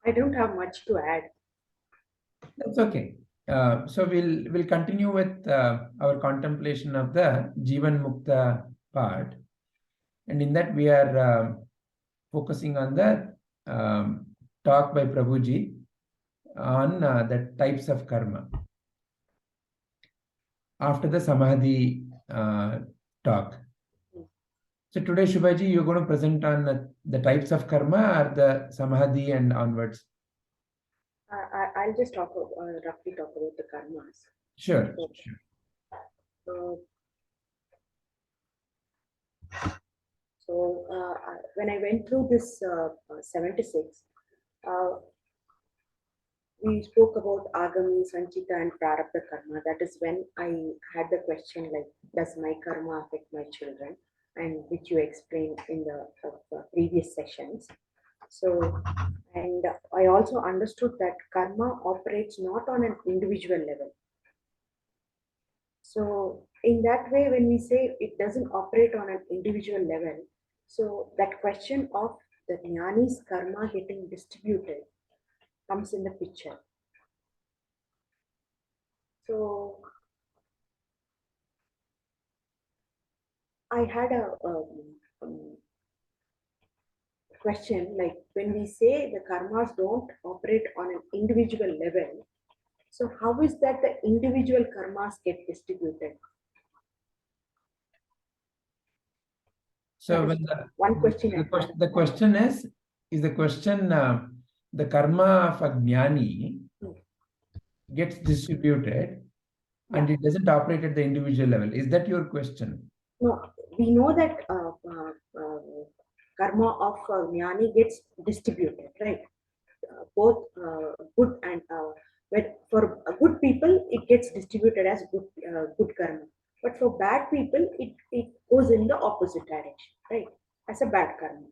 I don't have much to add. That's okay. So we'll continue with our contemplation of the Jivan Mukta part, and in that we are focusing on the talk by Prabhuji on the types of karma. After the Samadhi talk. So today, Shubhaji, you're going to present on the types of karma or the Samadhi and onwards? I'll just roughly talk about the karmas. Sure. So when I went through this 76, we spoke about Agami, Sanchita and Prarabdha karma. That is when I had the question like, does my karma affect my children? And which you explained in the previous sessions. So, and I also understood that karma operates not on an individual level. So in that way, when we say it doesn't operate on an individual level, so that question of the jnani's karma getting distributed comes in the picture. So I had a question like, when we say the karmas don't operate on an individual level, so how is that the individual karmas get distributed? So when one question. The question is the question the karma of a jnani gets distributed and it doesn't operate at the individual level. Is that your question? No, we know that karma of jnani gets distributed, right? Both good and for good people, it gets distributed as good karma. But for bad people, it goes in the opposite direction, right? As a bad karma.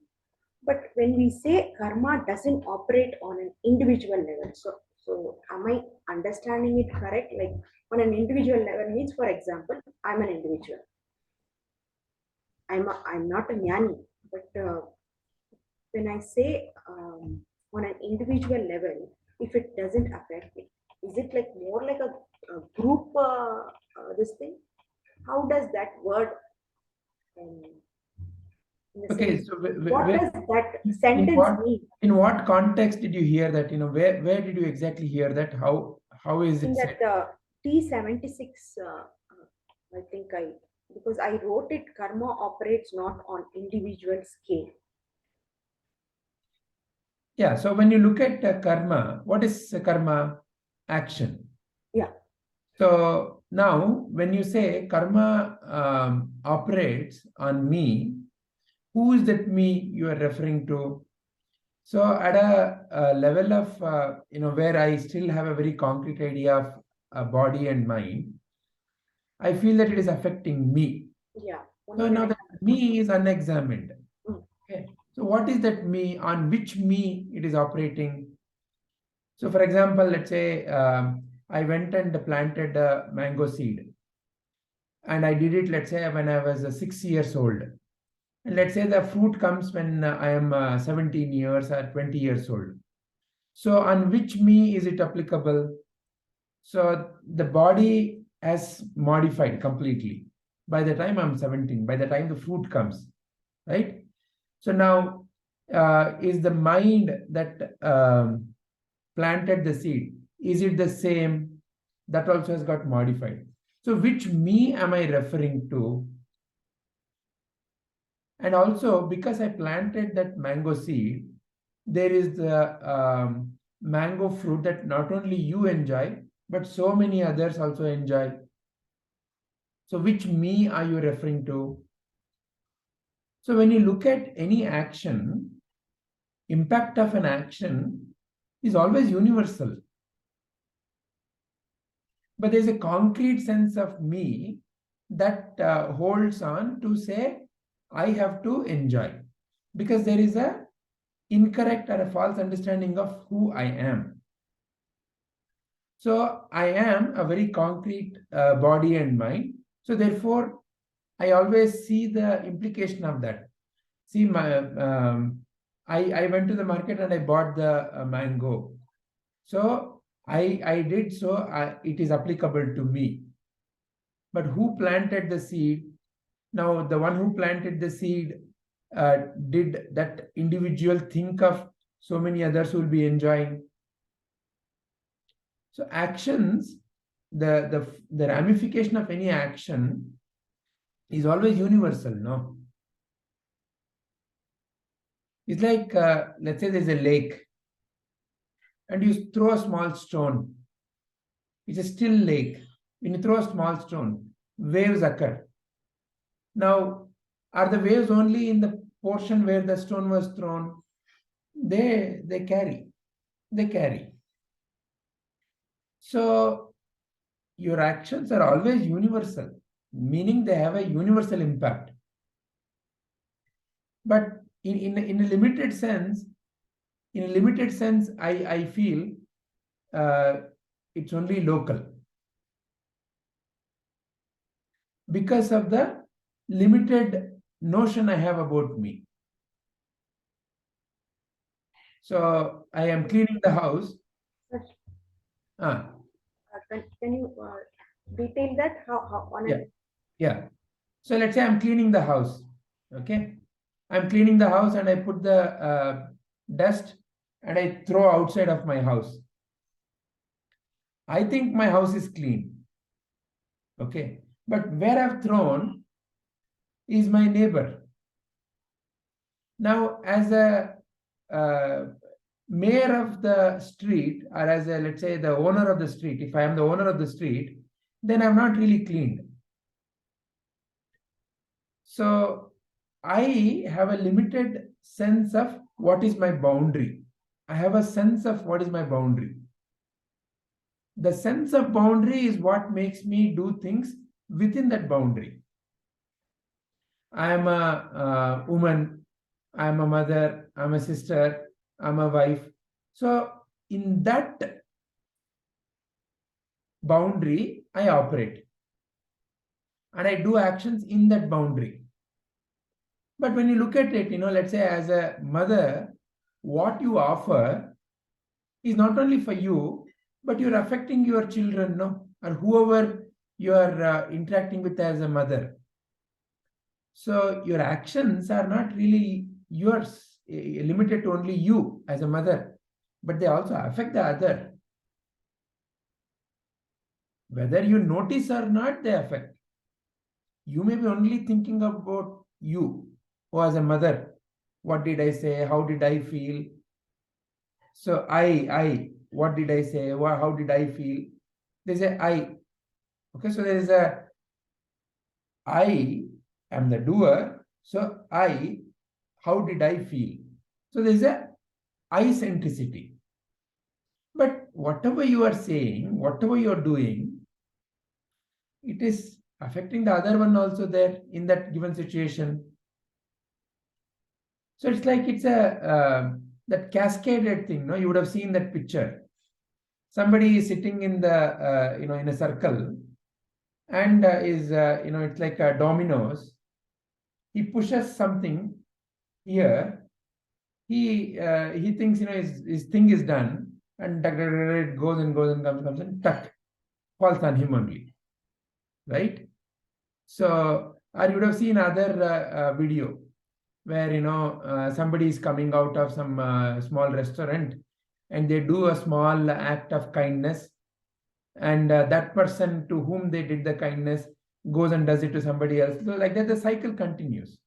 But when we say karma doesn't operate on an individual level, so am I understanding it correct? Like on an individual level means, for example, I'm an individual. I'm not a jnani, but when I say on an individual level, if it doesn't affect me, is it like more like a group this thing? How does that word okay, so what does that sentence mean? In what context did you hear that? Where did you exactly hear that? How is it? In that T76, I think because I wrote it, karma operates not on individual scale. Yeah, so when you look at karma, what is karma? Action. Yeah. So now when you say karma operates on me, who is that me you are referring to? So at a level of, where I still have a very concrete idea of body and mind, I feel that it is affecting me. Yeah. So now that me is unexamined. Okay. So what is that me? On which me it is operating? So for example, let's say I went and planted a mango seed. And I did it, let's say, when I was 6 years old. And let's say the fruit comes when I am 17 years or 20 years old. So on which me is it applicable? So the body has modified completely by the time I'm 17, by the time the fruit comes, right? So now is the mind that planted the seed, is it the same? That also has got modified. So which me am I referring to? And also, because I planted that mango seed, there is the mango fruit that not only you enjoy, but so many others also enjoy. So which me are you referring to? So when you look at any action, impact of an action is always universal. But there's a concrete sense of me that holds on to say, I have to enjoy. Because there is a incorrect or a false understanding of who I am. So I am a very concrete body and mind. So therefore, I always see the implication of that. See, I went to the market and I bought the mango. So I did so, it is applicable to me. But who planted the seed? Now, the one who planted the seed, did that individual think of so many others who will be enjoying? So actions, the ramification of any action is always universal, no? It's like, let's say there's a lake and you throw a small stone. It's a still lake. When you throw a small stone, waves occur. Now, are the waves only in the portion where the stone was thrown? They carry. They carry. So your actions are always universal, meaning they have a universal impact. But in a limited sense, I feel it's only local because of the limited notion I have about me. So I am cleaning the house. Can you detail that? How on Yeah. Yeah. So let's say I'm cleaning the house. Okay. I'm cleaning the house and I put the dust and I throw outside of my house. I think my house is clean. Okay. But where I've thrown is my neighbor. Now, as a mayor of the street, or as a, let's say, the owner of the street, if I am the owner of the street, then I'm not really cleaned. So I have a limited sense of what is my boundary. I have a sense of what is my boundary. The sense of boundary is what makes me do things within that boundary. I am a woman, I am a mother, I'm a sister, I'm a wife. So in that boundary, I operate. And I do actions in that boundary. But when you look at it, let's say as a mother, what you offer is not only for you, but you're affecting your children, no? Or whoever you are interacting with as a mother. So your actions are not really yours, limited to only you as a mother, but they also affect the other. Whether you notice or not, they affect. You may be only thinking about you, or as a mother, what did I say? How did I feel? So what did I say? How did I feel? There's a I. Okay, so there is a I am the doer. So how did I feel? So there's a I centricity. But whatever you are saying, whatever you're doing, it is affecting the other one also there in that given situation. So it's like it's a that cascaded thing. No, you would have seen that picture. Somebody is sitting in the in a circle, and is it's like a dominoes. He pushes something here. He thinks his thing is done, and it goes and goes and comes and tuck falls on him only, right? So, or you would have seen other video where somebody is coming out of some small restaurant and they do a small act of kindness, and that person to whom they did the kindness goes and does it to somebody else. So like that the cycle continues.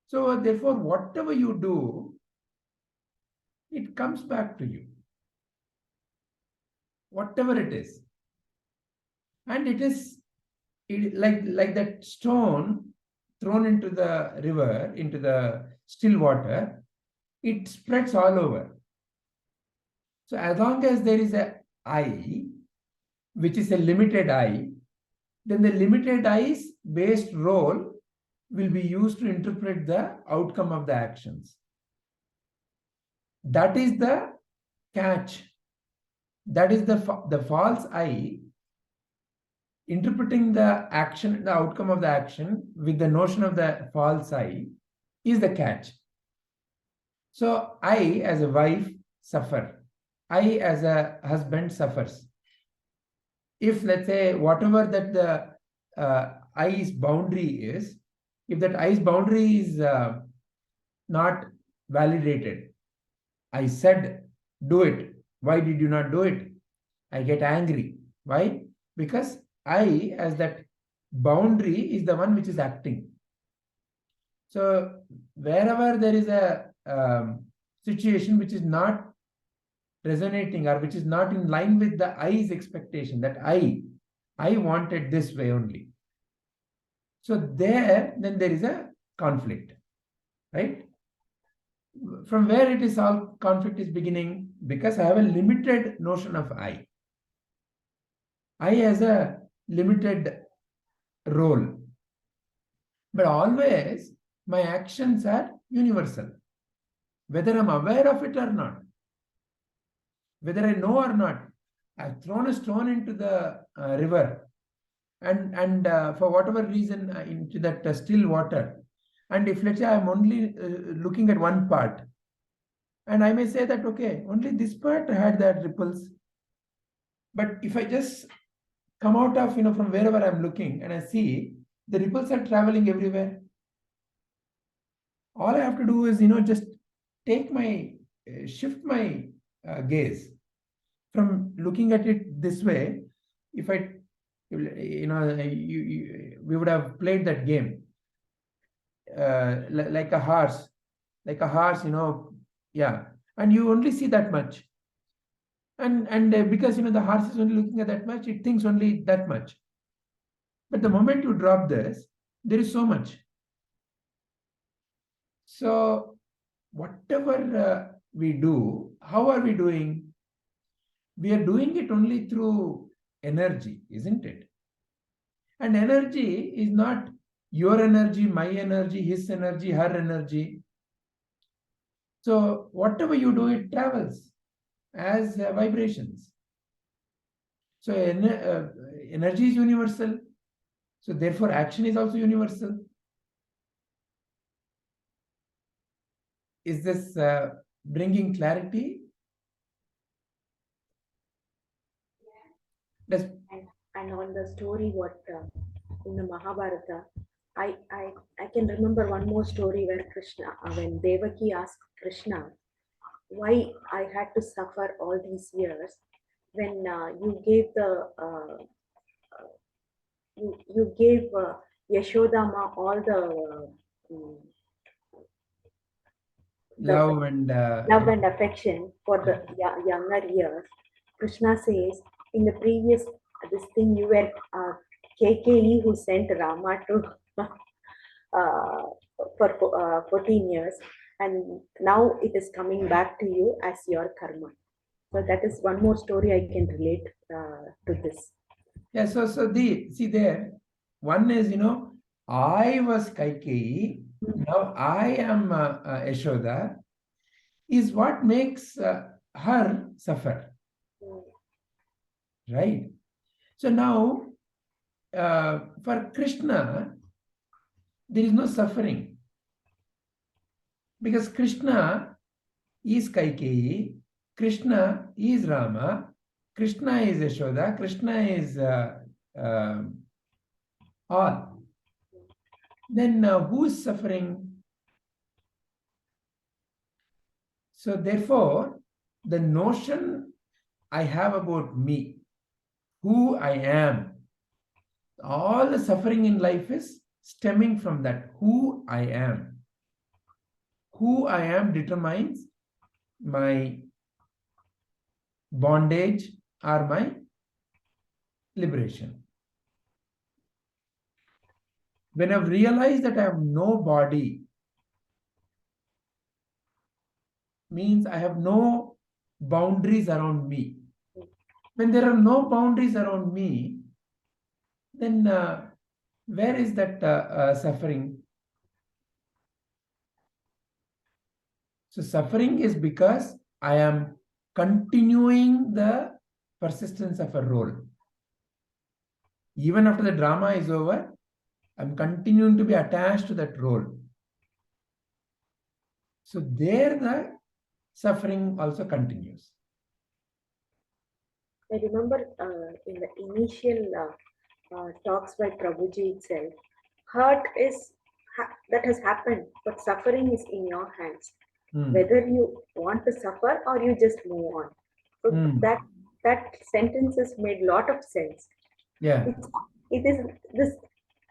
So therefore whatever you do, it comes back to you, whatever it is. And it is like that stone thrown into the river, into the still water, it spreads all over. So as long as there is a I, which is a limited I, then the limited I's based role will be used to interpret the outcome of the actions. That is the catch. That is the false I interpreting the action, the outcome of the action with the notion of the false I is the catch. So I as a wife suffer. I as a husband suffers. If let's say whatever that the I's boundary is, if that I's boundary is not validated, I said, do it. Why did you not do it? I get angry. Why? Because I, as that boundary, is the one which is acting. So wherever there is a situation which is not resonating or which is not in line with the I's expectation, that I wanted this way only. So then there is a conflict, right? From where it is all conflict is beginning, because I have a limited notion of I. I has a limited role, but always my actions are universal, whether I'm aware of it or not, whether I know or not. I've thrown a stone into the river, and for whatever reason into that still water. And if let's say I'm only looking at one part, and I may say that, okay, only this part had that ripples. But if I just come out of, from wherever I'm looking and I see the ripples are traveling everywhere, all I have to do is, just take my, shift my gaze from looking at it this way. If I, we would have played that game like a horse, yeah, and you only see that much. And because, the horse is only looking at that much, it thinks only that much. But the moment you drop this, there is so much. So whatever we do, how are we doing? We are doing it only through energy, isn't it? And energy is not your energy, my energy, his energy, her energy. So whatever you do, it travels as vibrations. So energy is universal. So therefore action is also universal. Is this bringing clarity? Yes. And on the story, what in the Mahabharata, I can remember one more story where Krishna, when Devaki asked Krishna, why I had to suffer all these years when you gave the you gave Yashodama all the Love and love and affection for the younger years. Krishna says in the previous this thing you were KKE who sent Rama to for 14 years, and now it is coming back to you as your karma. So that is one more story I can relate to this. yeah, so see there, one is, I was Kaikeyi, now I am Yashoda, is what makes her suffer, right? So now for Krishna, there is no suffering, because Krishna is Kaikeyi, Krishna is Rama, Krishna is Yashoda, Krishna is all. Then who is suffering? So therefore, the notion I have about me, who I am, all the suffering in life is stemming from that, who I am. Who I am determines my bondage or my liberation. When I've realized that I have no body, means I have no boundaries around me. When there are no boundaries around me, then where is that suffering? So suffering is because I am continuing the persistence of a role. Even after the drama is over, I'm continuing to be attached to that role. So there the suffering also continues. I remember in the initial talks by Prabhuji itself, hurt is that has happened, but suffering is in your hands. Whether you want to suffer or you just move on. So that sentences made lot of sense. Yeah. It is this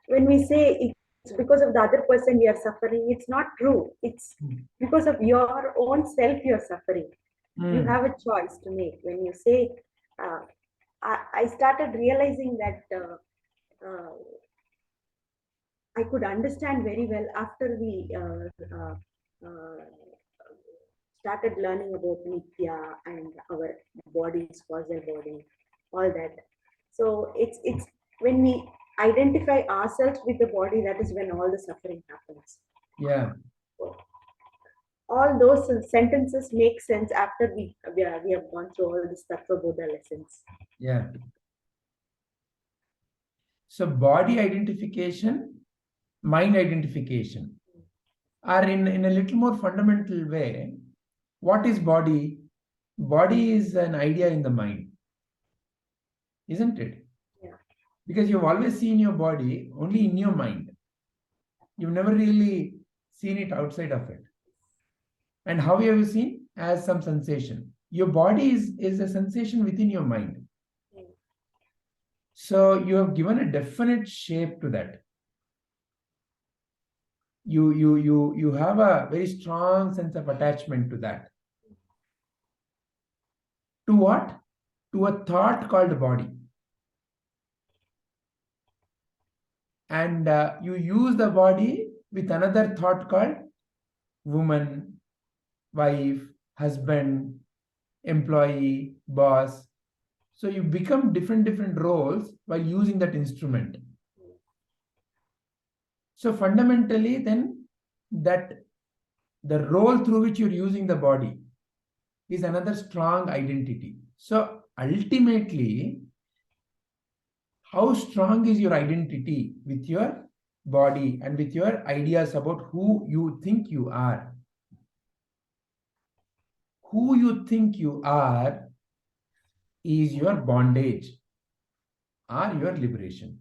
when we say it's because of the other person we are suffering, it's not true. It's because of your own self you're suffering. You have a choice to make. When you say, I started realizing that I could understand very well after we started learning about Nitya and our body's causal body, all that. So it's when we identify ourselves with the body, that is when all the suffering happens. Yeah. So, all those sentences make sense after we have gone through all the Tattva Buddha lessons. Yeah. So body identification, mind identification are in a little more fundamental way. What is body? Body is an idea in the mind, isn't it? Yeah. Because you've always seen your body only in your mind. You've never really seen it outside of it. And how have you seen? As some sensation. Your body is a sensation within your mind. So you have given a definite shape to that. You have a very strong sense of attachment to that. To what? To a thought called body. And you use the body with another thought called woman, wife, husband, employee, boss. So you become different roles while using that instrument. So fundamentally, then that the role through which you're using the body is another strong identity. So ultimately, how strong is your identity with your body and with your ideas about who you think you are? Who you think you are is your bondage or your liberation.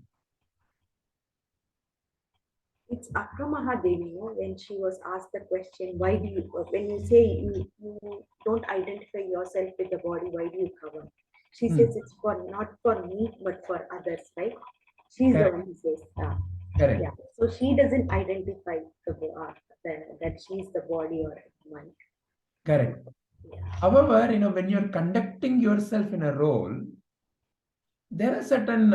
It's Akka Mahadevi, when she was asked the question, why do you, when you say you don't identify yourself with the body, why do you cover? She says it's for not for me, but for others, right? She's the one who says that. Correct. Yeah. So she doesn't identify that she's the body or mind. Correct. Yeah. However, when you're conducting yourself in a role, there are certain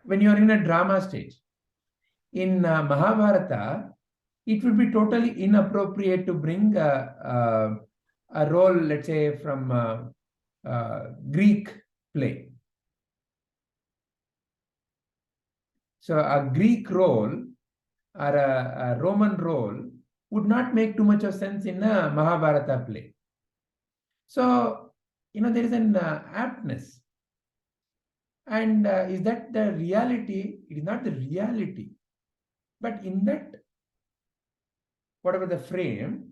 when you're in a drama stage. In Mahabharata, it would be totally inappropriate to bring a role, let's say, from Greek play. So a Greek role or a Roman role would not make too much of sense in a Mahabharata play. So, there is an aptness. And is that the reality? It is not the reality. But in that, whatever the frame,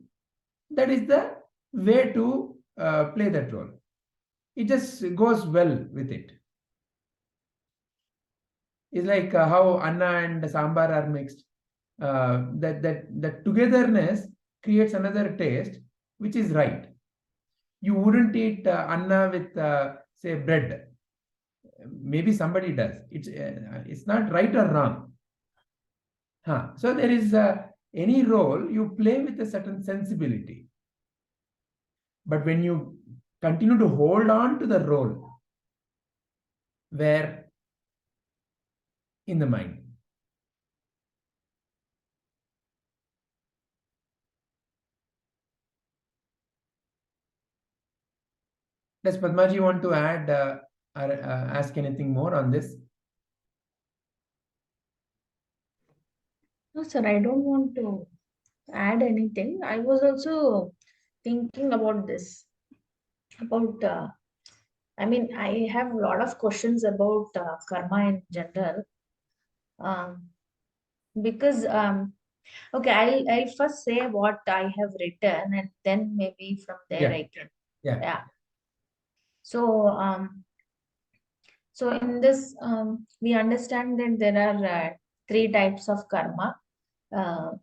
that is the way to play that role. It just goes well with it. It's like how Anna and Sambar are mixed. That togetherness creates another taste, which is right. You wouldn't eat Anna with, say, bread. Maybe somebody does. It's not right or wrong. So there is any role you play with a certain sensibility. But when you continue to hold on to the role, where in the mind. Does Padmaji want to add or ask anything more on this? No, sir, I don't want to add anything. I was also thinking about this. About, I have a lot of questions about karma in general. because okay, I'll first say what I have written, and then maybe from there Yeah. I can. Yeah. Yeah. So so in this we understand that there are three types of karma,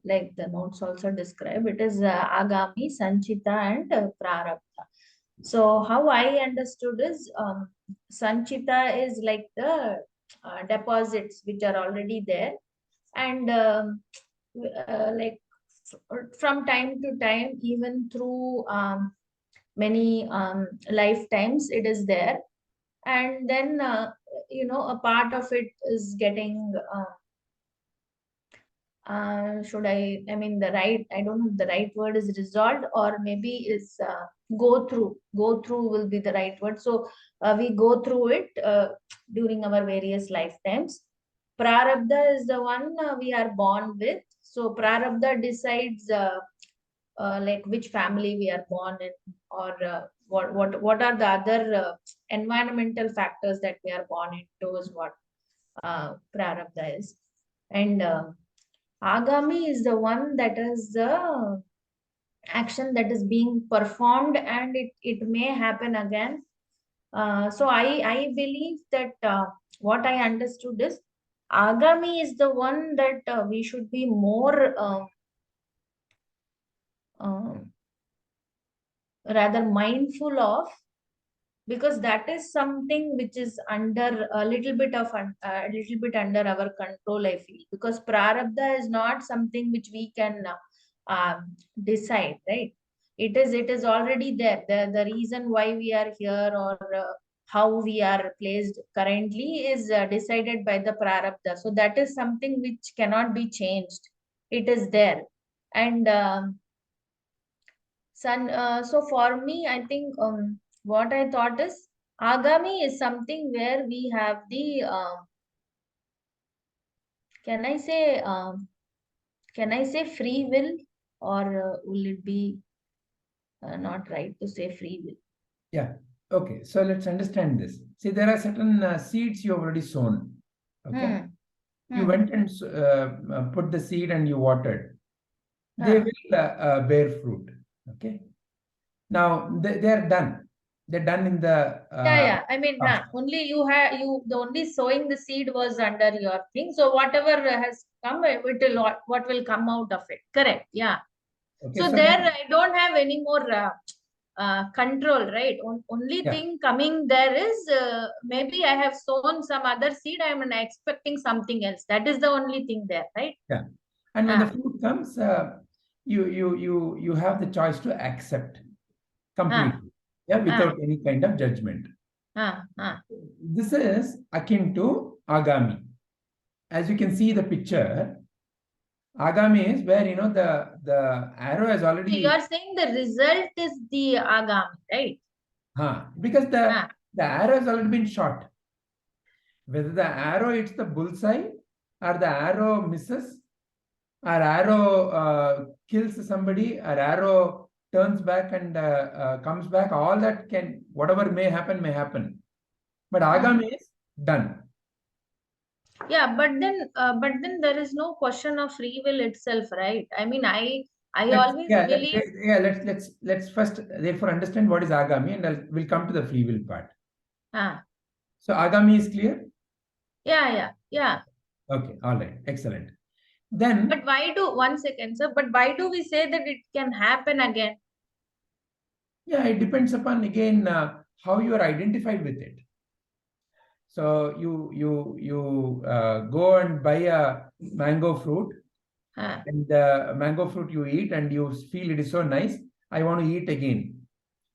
like the notes also describe. It is agami, sanchita, and prarabdha. So how I understood is sanchita is like the deposits which are already there, and like from time to time, even through many lifetimes, it is there, and then a part of it is getting I mean the right, I don't know if the right word is resolved, or maybe is go through will be the right word. So we go through it during our various lifetimes. Prarabdha is the one we are born with. So prarabdha decides like which family we are born in, or what are the other environmental factors that we are born into is what prarabdha is. And agami is the one that is the action that is being performed, and it may happen again. So I believe that what I understood is agami is the one that we should be more um, rather mindful of, because that is something which is under a little bit of a little bit under our control, I feel, because prarabdha is not something which we can decide, right? It is already there. The reason why we are here, or how we are placed currently, is decided by the prarabdha. So that is something which cannot be changed. It is there. And so for me, I think what I thought is agami is something where we have the can I say free will, or will it be not right to say free will? Yeah. Okay. So let's understand this. See, there are certain seeds you have already sown. Okay. You went and put the seed and you watered. They will bear fruit. Okay. Now they are done. They're done in the Yeah. I mean, past. only the only sowing the seed was under your thing. So whatever has come, it will what will come out of it. Correct. Yeah. Okay. So So there, then, I don't have any more control, right? Only yeah. thing coming there is maybe I have sown some other seed. I am expecting something else. That is the only thing there, right? Yeah. And when the fruit comes, you have the choice to accept completely. Yeah, without any kind of judgment. This is akin to agami. As you can see the picture, agami is where the arrow has So you already are saying the result is the agami, right? because the arrow has already been shot. Whether the arrow hits the bullseye or the arrow misses, or arrow kills somebody, or arrow turns back and comes back, all that can, whatever may happen. But agami is done. Yeah, but then there is no question of free will itself, right? I mean, I always believe. Let's first therefore understand what is agami, and we'll come to the free will part. So agami is clear? Yeah. Okay, all right, excellent. Then, but why do, one second, sir, but why do we say that it can happen again? yeah, it depends upon again how you are identified with it. So you go and buy a mango fruit, and the mango fruit you eat, and you feel it is so nice, I want to eat again.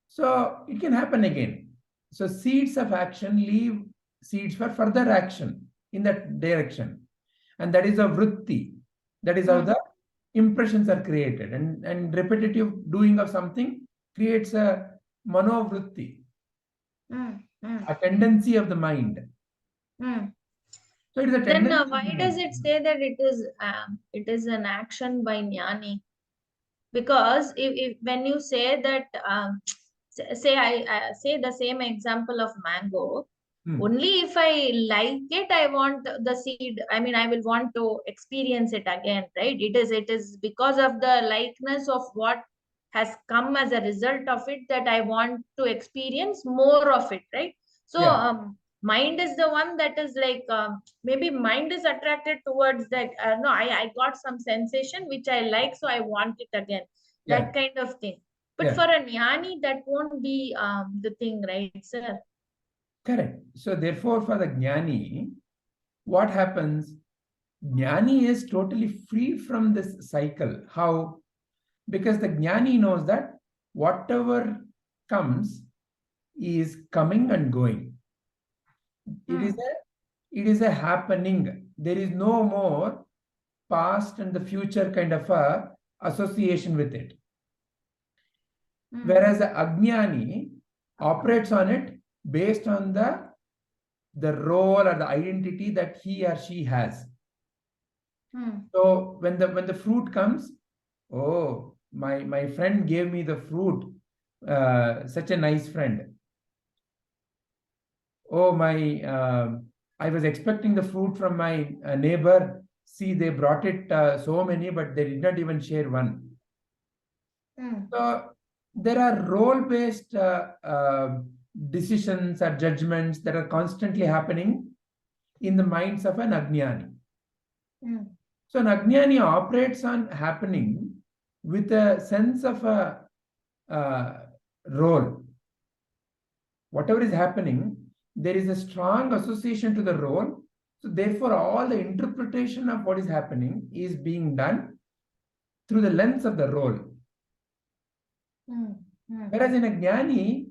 So it can happen again. So seeds of action leave seeds for further action in that direction, and that is a vritti. That is how the impressions are created, and repetitive doing of something creates a manovritti, a tendency of the mind. So it is a Then tendency. why does it say that it is an action by jnani? Because if when you say that say I say the same example of mango, Only if I like it, I want the seed. I mean, I will want to experience it again, right? It is because of the likeness of what has come as a result of it that I want to experience more of it, right? So, Yeah. mind is the one that is like, maybe mind is attracted towards that. No, I got some sensation which I like, so I want it again. Yeah. That kind of thing. But Yeah. for a jnani, that won't be the thing, right, sir? Correct. So therefore, for the jnani, what happens? Jnani is totally free from this cycle. How? Because the jnani knows that whatever comes is coming and going. It is a happening. There is no more past and the future kind of a association with it. Whereas the Ajnani operates on it based on the role or the identity that he or she has. So when the fruit comes, oh, my friend gave me the fruit, such a nice friend. Oh, I was expecting the fruit from my neighbor. See, they brought it so many, but they did not even share one. So there are role-based decisions or judgments that are constantly happening in the minds of an Ajnani. So an Ajnani operates on happening with a sense of a role. Whatever is happening, there is a strong association to the role. So therefore, all the interpretation of what is happening is being done through the lens of the role. Whereas in a Jnani,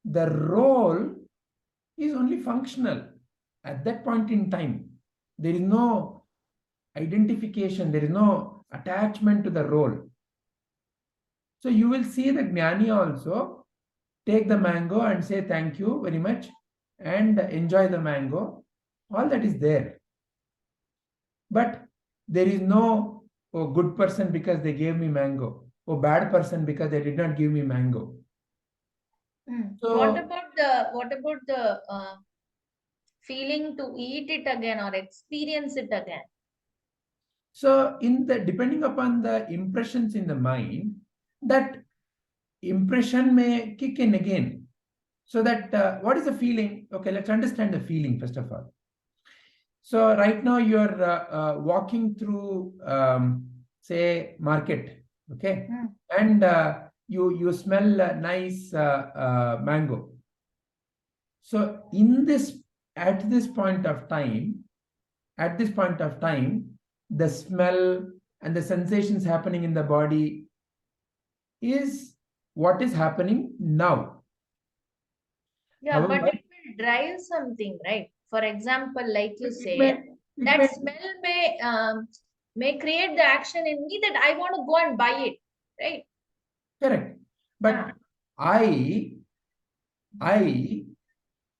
the role is only functional. At that point in time, there is no identification, there is no attachment to the role. So you will see the Jnani also take the mango and say thank you very much and enjoy the mango. All that is there. But there is no good person because they gave me mango, or bad person because they did not give me mango. So What about the feeling to eat it again or experience it again? So depending upon the impressions in the mind, that impression may kick in again. So that what is the feeling? Okay, let's understand the feeling first of all. So right now you're walking through, say, market, okay, and you smell a nice mango. So at this point of time, the smell and the sensations happening in the body is what is happening now. Yeah, However, but it will drive something, right? For example, like you said, that smell may create the action in me that I want to go and buy it, right? Correct. But I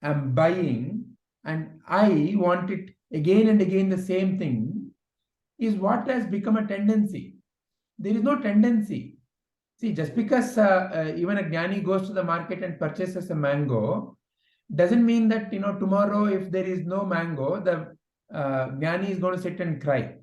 am buying and I want it again and again, the same thing is what has become a tendency. There is no tendency. See, just because even a Jnani goes to the market and purchases a mango, doesn't mean that, tomorrow if there is no mango, the Jnani is going to sit and cry.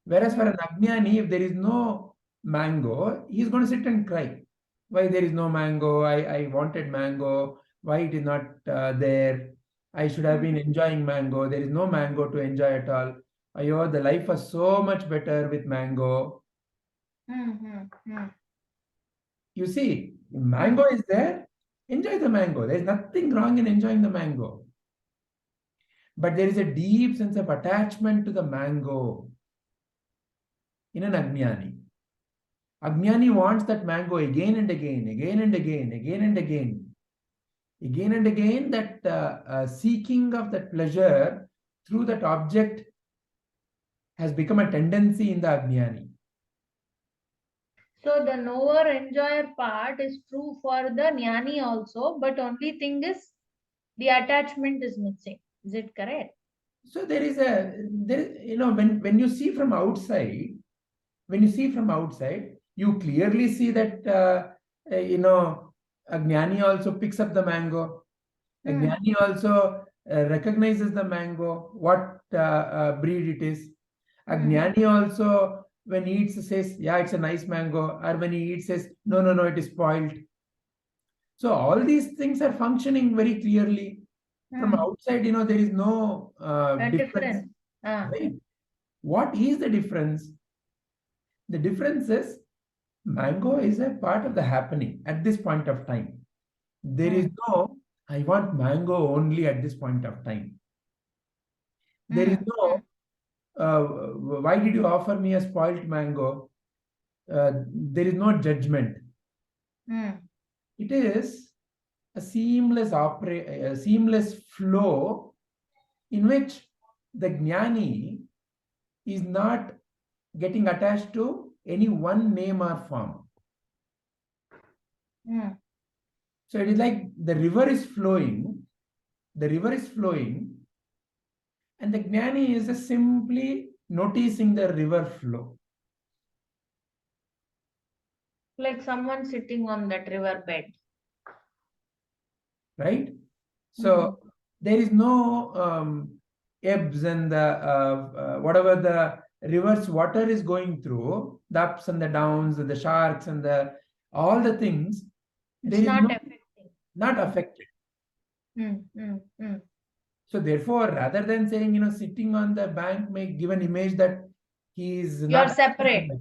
Whereas for an Ajnani, if there is no mango, he is going to sit and cry. Why there is no mango? I wanted mango. Why it is not there? I should have been enjoying mango. There is no mango to enjoy at all. Ayo, the life was so much better with mango. You see, mango is there. Enjoy the mango. There is nothing wrong in enjoying the mango. But there is a deep sense of attachment to the mango in an Ajnani. Ajnani wants that mango again and again, again and again, again and again. Again and again, that seeking of that pleasure through that object has become a tendency in the Ajnani. So the knower enjoyer part is true for the jnani also, but only thing is the attachment is missing. Is it correct? So when you see from outside, you clearly see that a Jnani also picks up the mango. A Jnani also recognizes the mango, what breed it is. A Jnani also, when he eats, says, yeah, it's a nice mango. Or when he eats, says, no, no, no, it is spoiled. So all these things are functioning very clearly. From outside, there is no difference. Right? What is the difference? The difference is mango is a part of the happening at this point of time. There is no, I want mango only at this point of time. There is no, why did you offer me a spoiled mango? There is no judgment. It is a seamless flow in which the Jnani is not getting attached to any one name or form. So it is like the river is flowing, and the Jnani is just simply noticing the river flow. Like someone sitting on that river bed. Right? So there is no ebbs and the whatever the river's water is going through, the ups and the downs, the sharks and all the things. It's not affected. So therefore, rather than saying, sitting on the bank may give an image that he is not separate.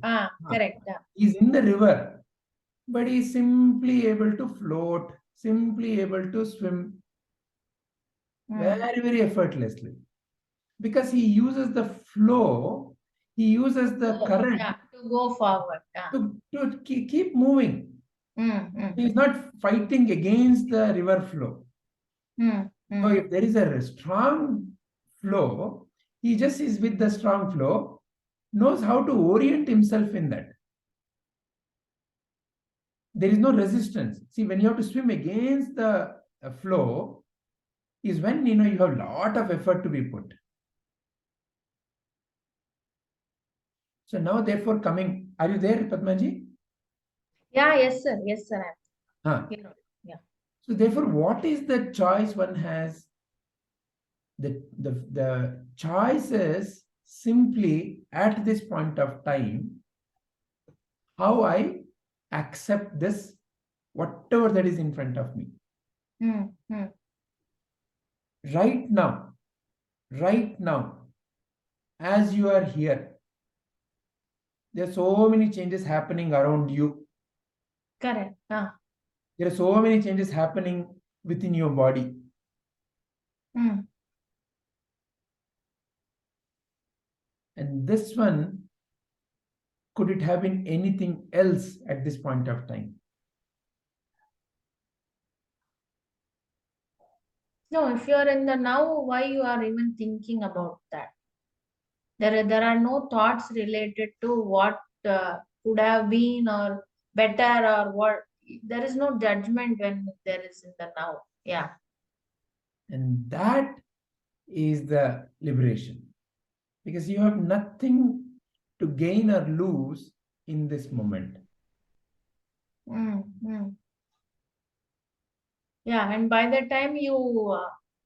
Correct. He's in the river, but he's simply able to float, simply able to swim very, very effortlessly. Because he uses the flow, he uses the current to go forward. To keep moving. He's not fighting against the river flow. So if there is a strong flow, he just is with the strong flow, knows how to orient himself in that. There is no resistance. See, when you have to swim against the flow, is when you have a lot of effort to be put. So now, therefore, coming, are you there, Padmaji? Yeah, yes, sir. Yes, sir. Yeah. So therefore, what is the choice one has? The choice is simply at this point of time, how I accept this, whatever that is in front of me. Right now, as you are here, there are so many changes happening around you. Correct. There are so many changes happening within your body. And this one, could it have been anything else at this point of time? No, if you are in the now, why you are even thinking about that? There are no thoughts related to what could have been or better or what. There is no judgment when there is in the now. Yeah. And that is the liberation. Because you have nothing to gain or lose in this moment. Yeah, and by the time you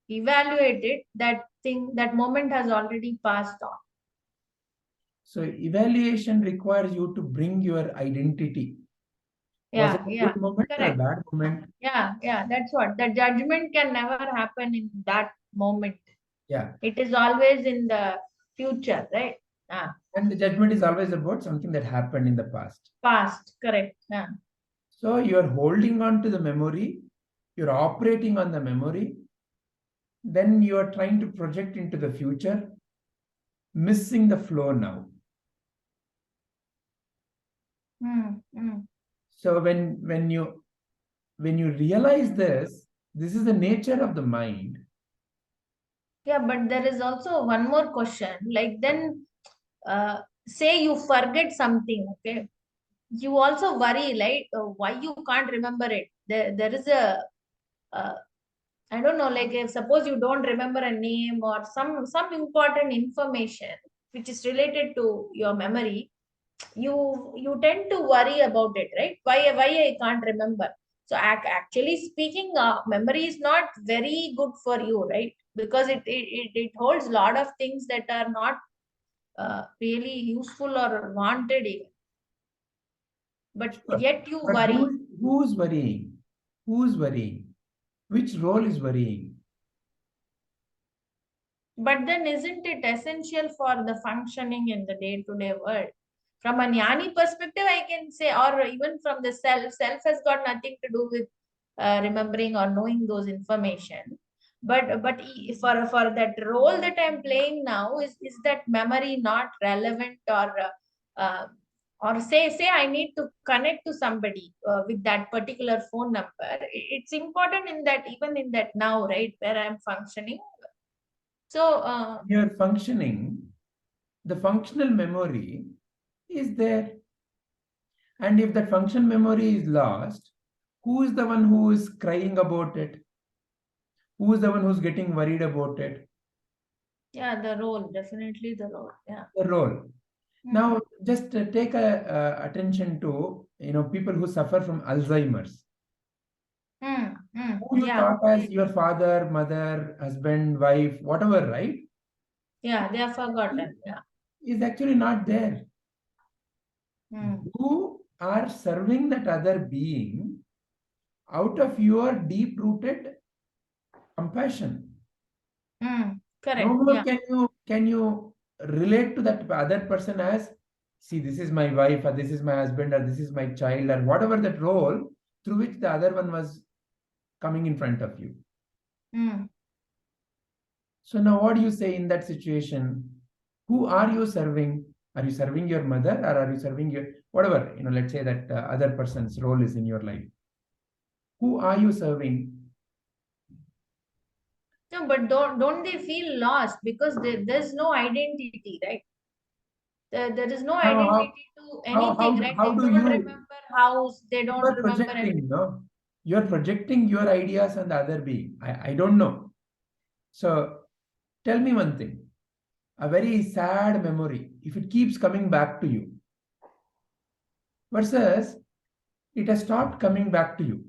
evaluate it, that moment has already passed on. So evaluation requires you to bring your identity. Yeah, was it a good moment or a bad moment? Yeah, that's what. The judgment can never happen in that moment. Yeah. It is always in the future, right? And the judgment is always about something that happened in the past. Past, correct. So you are holding on to the memory, you're operating on the memory, then you are trying to project into the future, missing the flow now. So when you realize this is the nature of the mind. Yeah, but there is also one more question. Like then, say you forget something, okay? You also worry, like why you can't remember it. There is a, I don't know, like if suppose you don't remember a name or some important information which is related to your memory, you tend to worry about it, right? Why I can't remember. So actually speaking, memory is not very good for you, right? because it holds a lot of things that are not really useful or wanted even. But yet you But worry. who's worrying? Who's worrying? Which role is worrying? But then isn't it essential for the functioning in the day-to-day world? From a jnani perspective, I can say, or even from the self has got nothing to do with remembering or knowing those information. But for that role that I'm playing now, is that memory not relevant, uh, or say I need to connect to somebody with that particular phone number. It's important in that, even in that now, right, where I'm functioning. So You're functioning, the functional memory is there. And if that function memory is lost, who is the one who is crying about it? Who is the one who's getting worried about it? yeah, the role, definitely the role. Yeah. The role. Hmm. Now, just take attention to people who suffer from Alzheimer's. Who you Yeah. thought as your father, mother, husband, wife, whatever, right? Yeah, they are forgotten. Yeah. Is actually not there. Hmm. You are serving that other being out of your deep-rooted compassion. No Correct. more Yeah. can you relate to that other person as, see, this is my wife, or this is my husband, or this is my child, or whatever that role through which the other one was coming in front of you. Hmm. So now what do you say in that situation? Who are you serving? Are you serving your mother, or are you serving your whatever, let's say that other person's role is in your life? Who are you serving? No, but don't they feel lost because there's no identity, right? There is no How, identity to how, anything, how, right? how They do don't you, remember house, they you don't are remember everything. projecting, no? You are projecting your ideas on the other being. I don't know. So tell me one thing. A very sad memory, if it keeps coming back to you, versus it has stopped coming back to you.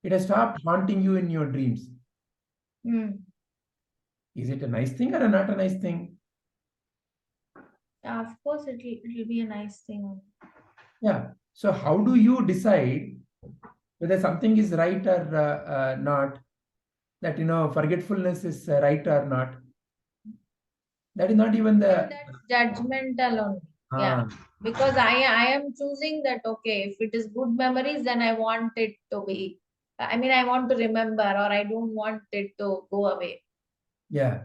It has stopped haunting you in your dreams. Is it a nice thing or not a nice thing? Yeah, of course, it'll be a nice thing. Yeah. So how do you decide whether something is right or not? That forgetfulness is right or not? That is not even the. That's judgmental only. Yeah. Because I am choosing that, okay, if it is good memories, then I want it to be, I mean, I want to remember, or I don't want it to go away. Yeah.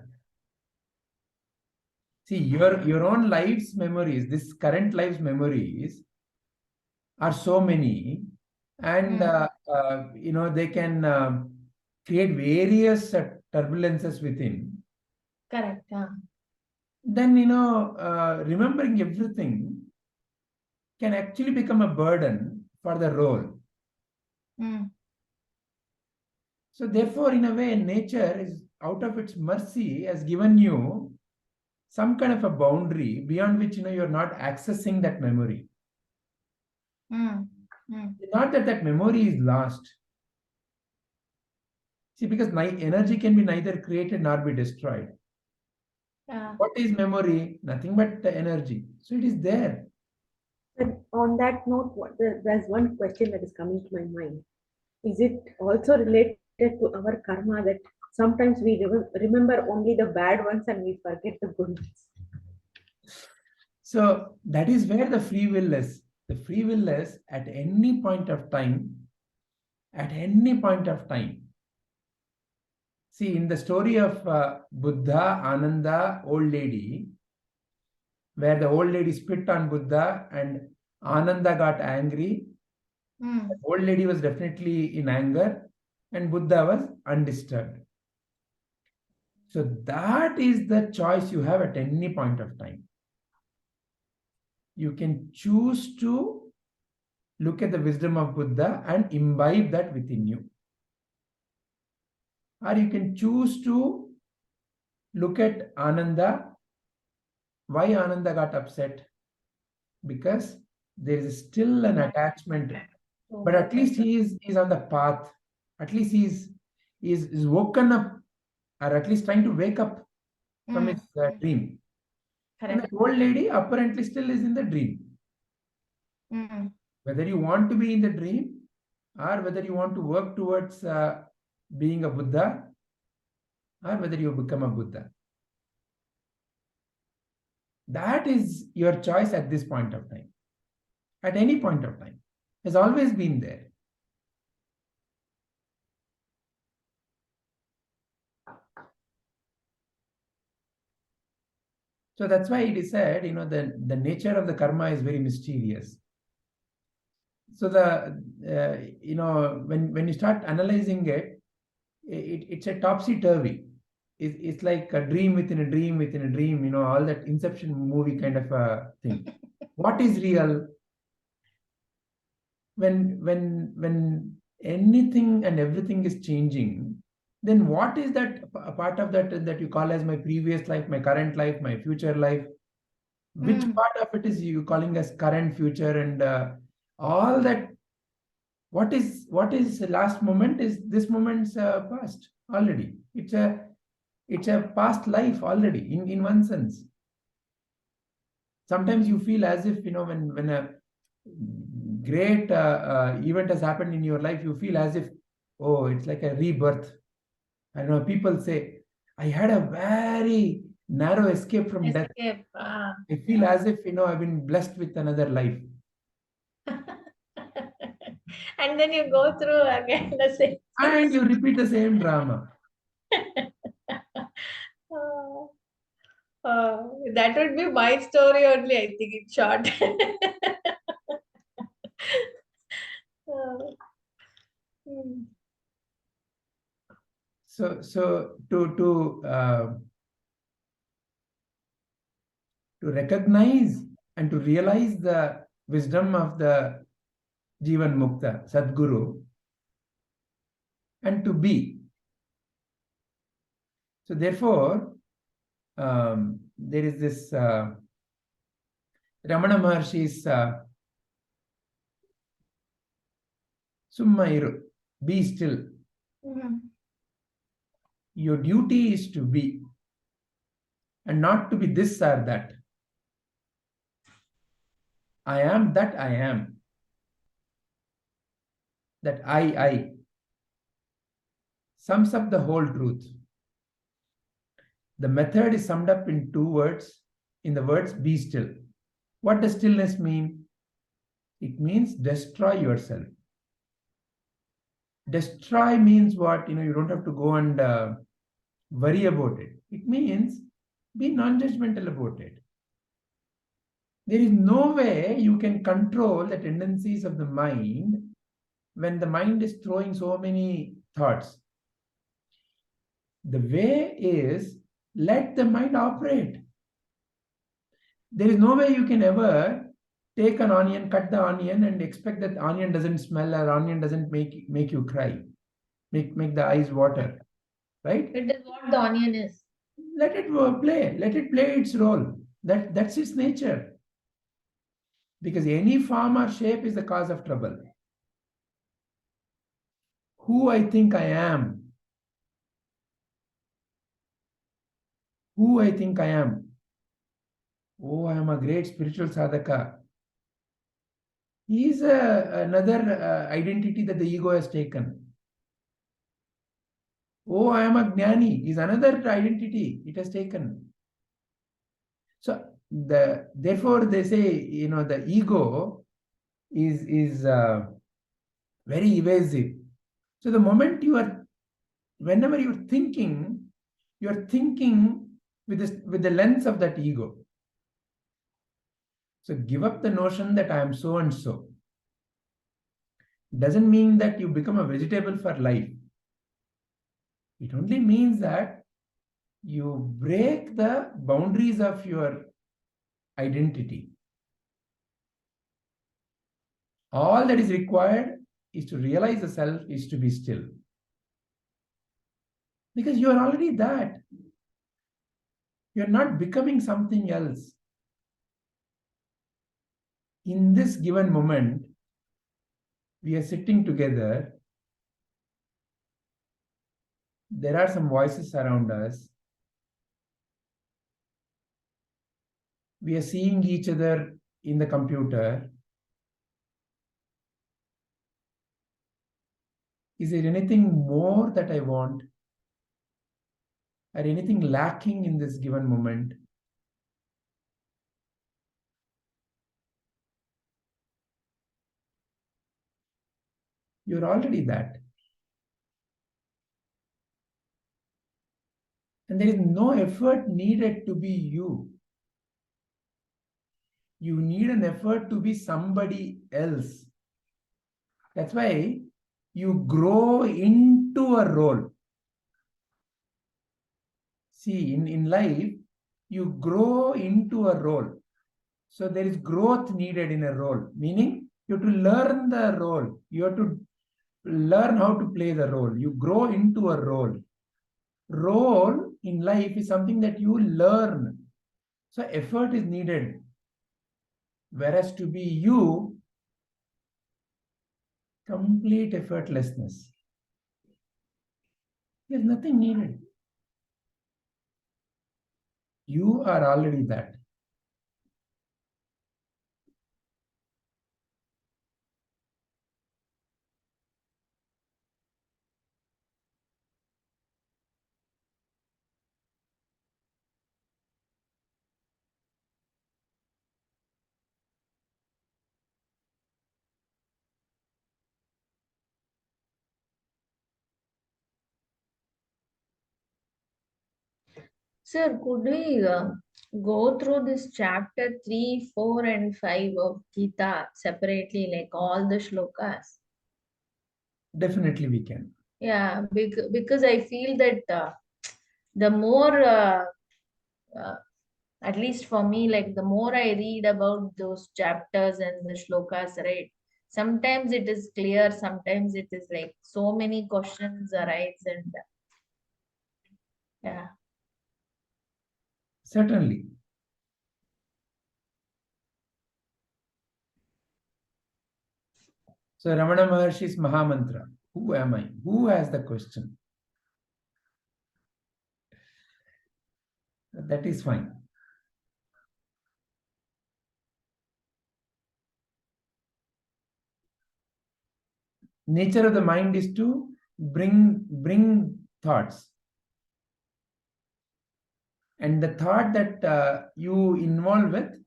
See, your own life's memories, this current life's memories are so many, and they can create various turbulences within. Correct. Yeah. Then remembering everything can actually become a burden for the role. So therefore, in a way, nature is out of its mercy has given you some kind of a boundary beyond which you're not accessing that memory. Not that memory is lost. See, because energy can be neither created nor be destroyed. Yeah. What is memory? Nothing but the energy. So it is there. And on that note, there's one question that is coming to my mind. Is it also related to our karma that sometimes we remember only the bad ones and we forget the good ones? So that is where the free will is. The free will is at any point of time, See, in the story of Buddha, Ananda, old lady, where the old lady spit on Buddha and Ananda got angry, the old lady was definitely in anger and Buddha was undisturbed. So that is the choice you have at any point of time. You can choose to look at the wisdom of Buddha and imbibe that within you. Or you can choose to look at Ananda. Why Ananda got upset? Because there is still an attachment. But at least he is on the path. At least he is woken up or at least trying to wake up from his dream. And Correct. that old lady apparently still is in the dream. Whether you want to be in the dream or whether you want to work towards being a Buddha or whether you become a Buddha. That is your choice at this point of time. At any point of time. Has always been there. So that's why it is said, the nature of the karma is very mysterious. So when you start analyzing it, it's a topsy-turvy. It's like a dream within a dream within a dream, all that Inception movie kind of a thing. What is real? When anything and everything is changing, then what is that a part of that you call as my previous life, my current life, my future life? Which part of it is you calling as current, future, and all that? What is the last moment? Is this moment's past already? It's a past life already in one sense. Sometimes you feel as if when a great event has happened in your life, you feel as if, oh, it's like a rebirth. I know people say, I had a very narrow escape from death. I feel as if I've been blessed with another life. And then you go through again the same. And you repeat the same drama. That would be my story only, I think, in short. So to recognize and to realize the wisdom of the Jivan Mukta, Sadguru, and to be. So therefore, there is this Ramana Maharshi's Summairu, be still. Your duty is to be, and not to be this or that. I am that I am. That I sums up the whole truth. The method is summed up in 2 words, in the words be still. What does stillness mean? It means destroy yourself. Destroy means what? You don't have to go and worry about it. It means be non-judgmental about it. There is no way you can control the tendencies of the mind when the mind is throwing so many thoughts. The way is let the mind operate. There is no way you can ever take an onion, cut the onion, and expect that the onion doesn't smell or onion doesn't make you cry, make the eyes water, right? It is what the onion is. Let it play. Let it play its role. That's its nature. Because any form or shape is the cause of trouble. Who I think I am. Who I think I am. Oh, I am a great spiritual sadhaka. He is another identity that the ego has taken. Oh, I am a jnani is another identity it has taken. So therefore they say, the ego is very evasive. So the moment whenever you're thinking with the lens of that ego. So give up the notion that I am so and so. Doesn't mean that you become a vegetable for life. It only means that you break the boundaries of your identity. All that is required is to realize the self is to be still. Because you are already that. You are not becoming something else. In this given moment, we are sitting together. there are some voices around us. We are seeing each other in the computer. Is there anything more that I want? Or anything lacking in this given moment? You're already that. And there is no effort needed to be you. You need an effort to be somebody else. That's why you grow into a role. See, in life, you grow into a role. So there is growth needed in a role, meaning you have to learn the role. You have to learn how to play the role. You grow into a role. Role in life is something that you learn. So effort is needed. Whereas to be you, complete effortlessness. There's nothing needed. You are already that. Sir, could we go through this chapter 3, 4, and 5 of Gita separately, like all the shlokas? Definitely we can. Yeah, because I feel that the more, at least for me, like the more I read about those chapters and the shlokas, right? Sometimes it is clear, sometimes it is like so many questions arise, and yeah. Certainly. So Ramana Maharshi's Mahamantra. Who am I? Who has the question? That is fine. Nature of the mind is to bring thoughts. And the thought that you involve with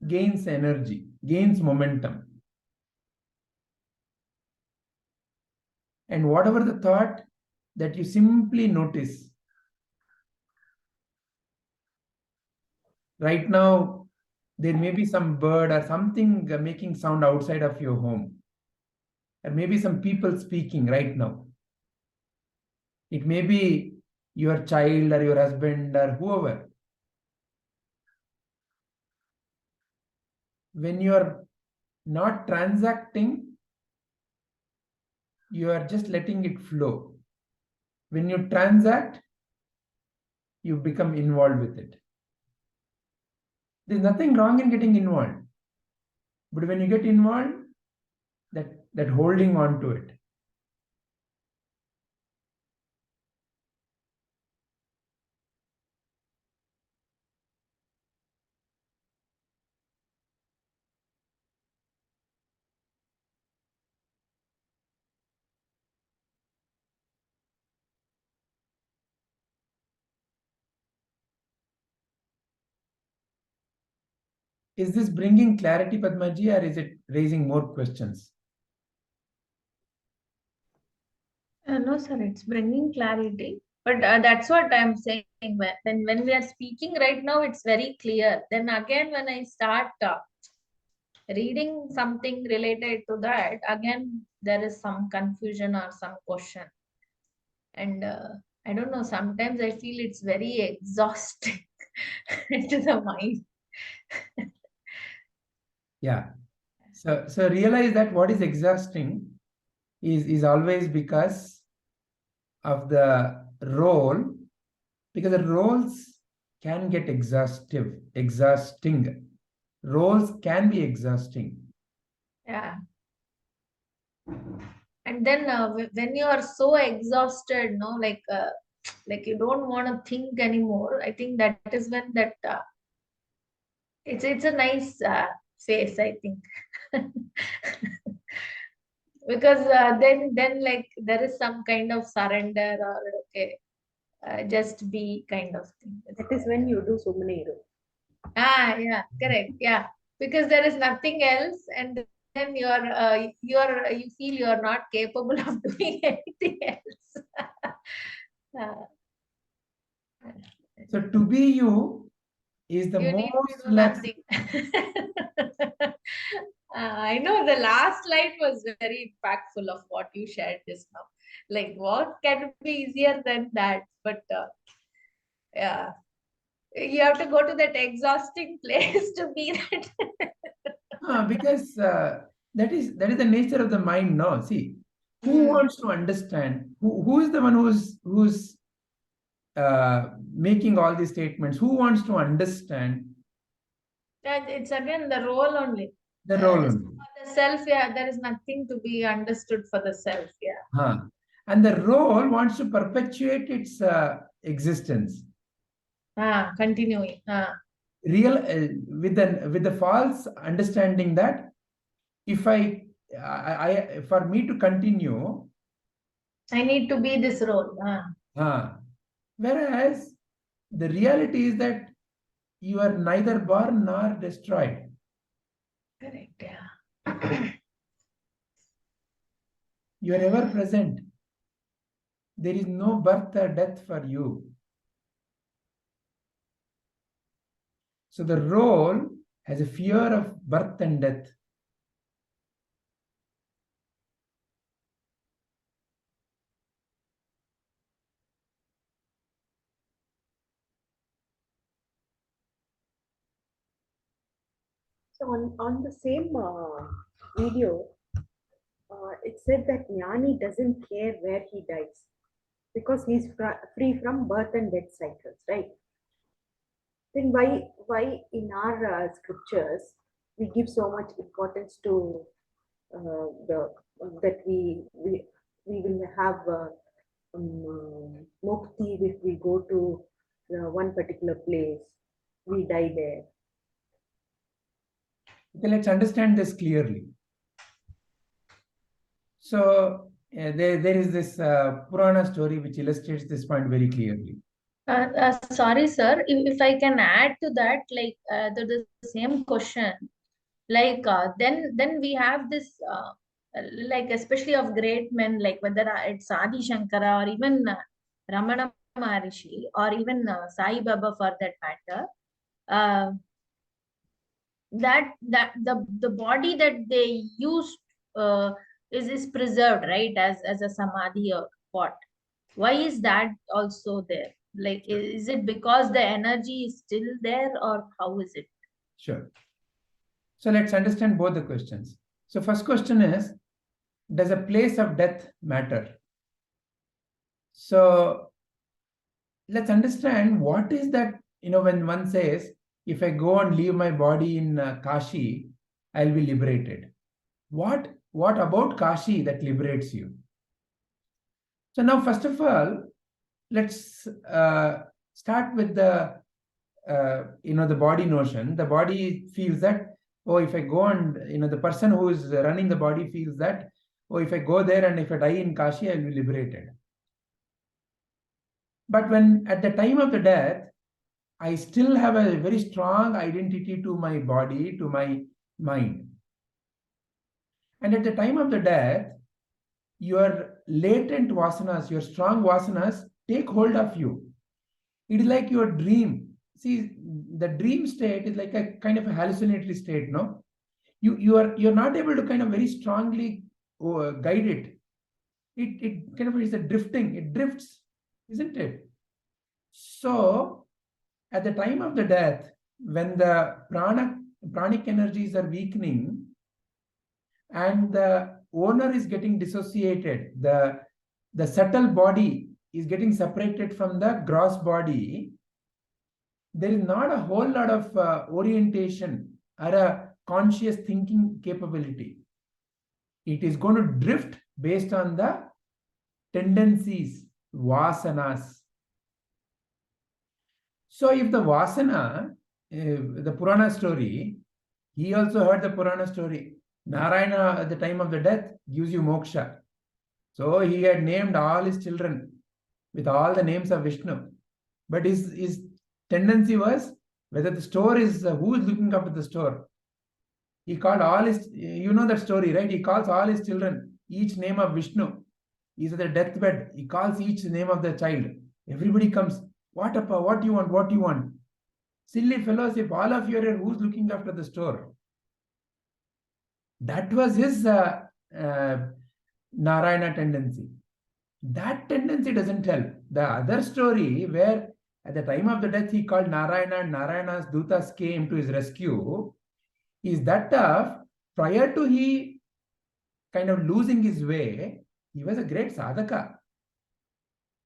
gains energy, gains momentum. And whatever the thought that you simply notice. Right now, there may be some bird or something making sound outside of your home. Or maybe some people speaking right now. It may be your child or your husband or whoever. When you are not transacting, you are just letting it flow. When you transact, you become involved with it. There's nothing wrong in getting involved. But when you get involved, that holding on to it. Is this bringing clarity, Padmaji, or is it raising more questions? No, sir, it's bringing clarity. But that's what I'm saying. When we are speaking right now, it's very clear. Then again, when I start reading something related to that, again, there is some confusion or some question. And I don't know, sometimes I feel it's very exhausting to the mind. Yeah. So realize that what is exhausting is always because of the role, because the roles can get exhausting. Roles can be exhausting. Yeah. And And then when you are so exhausted, no, like you don't want to think anymore, I think that is when that it's a nice phase, I think. Because then like there is some kind of surrender, or okay, just be kind of thing. That is when you do Sumaneru. Yeah, correct. Yeah, because there is nothing else, and then you feel you are not capable of doing anything else. So to be you is the You need most to do relaxed. nothing. I know the last line was very impactful of what you shared just now. Like, what can be easier than that? But yeah, you have to go to that exhausting place to be that. Because that is the nature of the mind. No, see, who wants to understand? Who is the one who's making all these statements? Who wants to understand And it's again the role only. the role? For the self, yeah, there is nothing to be understood for the self, yeah. And the role wants to perpetuate its existence. Continuing. Real with the false understanding that if I for me to continue, I need to be this role. whereas the reality is that you are neither born nor destroyed. Correct, yeah. You are ever present. There is no birth or death for you. So the role has a fear of birth and death. So on the same video, it said that Jnani doesn't care where he dies because he's free from birth and death cycles, right? Then why in our scriptures we give so much importance to the that we will have mukti if we go to one particular place, we die there. Okay, let's understand this clearly. So there is this Purana story which illustrates this point very clearly. Sorry, sir. If I can add to that, like the same question, like then we have this like especially of great men, like whether it's Adi Shankara or even Ramana Maharshi or even Sai Baba for that matter, that the body that they use is preserved, right, as a samadhi or what? Why is that also there? Like, is it because the energy is still there, or how is it? Sure. So let's understand both the questions. So first question is, does a place of death matter? So let's understand what is that, when one says, if I go and leave my body in Kashi, I'll be liberated. What about Kashi that liberates you? So now, first of all, let's start with the the body notion. The body feels that, oh, if I go and, the person who is running the body feels that, oh, if I go there and if I die in Kashi, I'll be liberated. But when at the time of the death, I still have a very strong identity to my body, to my mind. And at the time of the death, your latent vasanas, your strong vasanas take hold of you. It is like your dream. See, the dream state is like a kind of a hallucinatory state, no? You're not able to kind of very strongly guide it. It kind of is a drifting. It drifts, isn't it? So at the time of the death, when the pranic energies are weakening and the owner is getting dissociated, the subtle body is getting separated from the gross body, there is not a whole lot of orientation or a conscious thinking capability. It is going to drift based on the tendencies, vasanas. So if the vasana, the Purana story, he also heard the Purana story. Narayana at the time of the death gives you moksha. So he had named all his children with all the names of Vishnu. But his tendency was whether the store is, who is looking after the store. He called all his, you know that story, right? He calls all his children, each name of Vishnu. He's at the deathbed. He calls each name of the child. Everybody comes. What Appa? What do you want? What do you want? Silly fellows, if all of you are here, who's looking after the store? That was his Narayana tendency. That tendency doesn't help. The other story where at the time of the death he called Narayana and Narayana's Dutas came to his rescue is that prior to he kind of losing his way, he was a great sadhaka.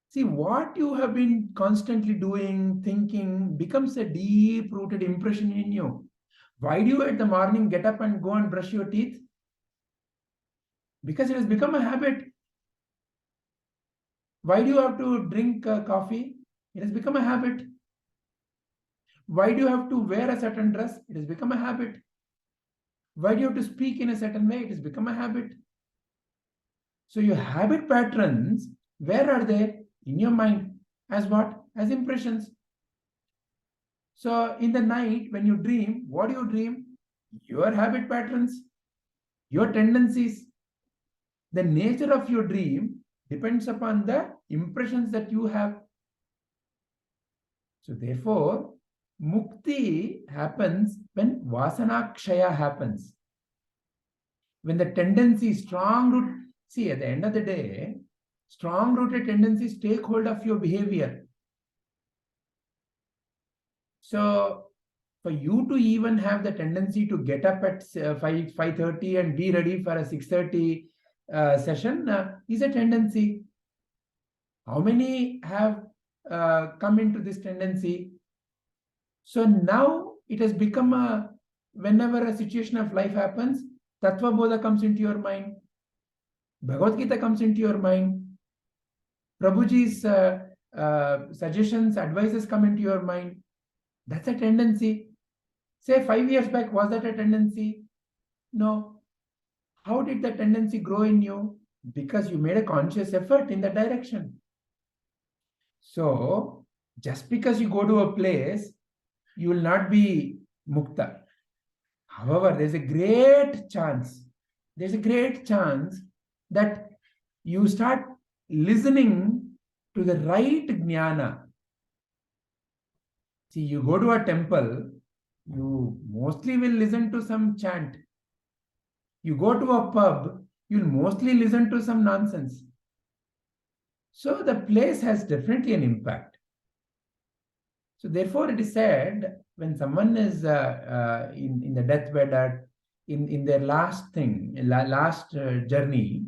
See, what you have been constantly doing, thinking, becomes a deep-rooted impression in you. Why do you at the morning get up and go and brush your teeth? Because it has become a habit. Why do you have to drink coffee? It has become a habit. Why do you have to wear a certain dress? It has become a habit. Why do you have to speak in a certain way? It has become a habit. So your habit patterns, where are they? In your mind. As what? As impressions. So in the night, when you dream, what do you dream? Your habit patterns, your tendencies. The nature of your dream depends upon the impressions that you have. So therefore, mukti happens when vasana kshaya happens. When the tendency, strong root, see at the end of the day, strong rooted tendencies take hold of your behavior. So for you to even have the tendency to get up at 5:30 and be ready for a 6:30 session is a tendency. How many have come into this tendency? So now it has become a, whenever a situation of life happens, Tattva Bodha comes into your mind, Bhagavad Gita comes into your mind, Prabhuji's suggestions, advices come into your mind. That's a tendency. Say 5 years back, was that a tendency? No. How did the tendency grow in you? Because you made a conscious effort in that direction. So, just because you go to a place, you will not be mukta. However, there's a great chance that you start listening to the right jnana. See, you go to a temple, you mostly will listen to some chant. You go to a pub, you'll mostly listen to some nonsense. So the place has definitely an impact. So therefore, it is said when someone is in the deathbed or in their last journey,